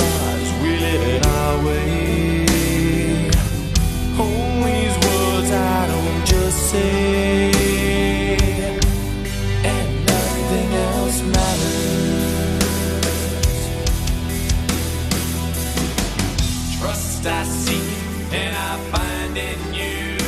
'cause we live it our way. All these words I don't just say, and nothing else matters. Trust I seek and I find in you.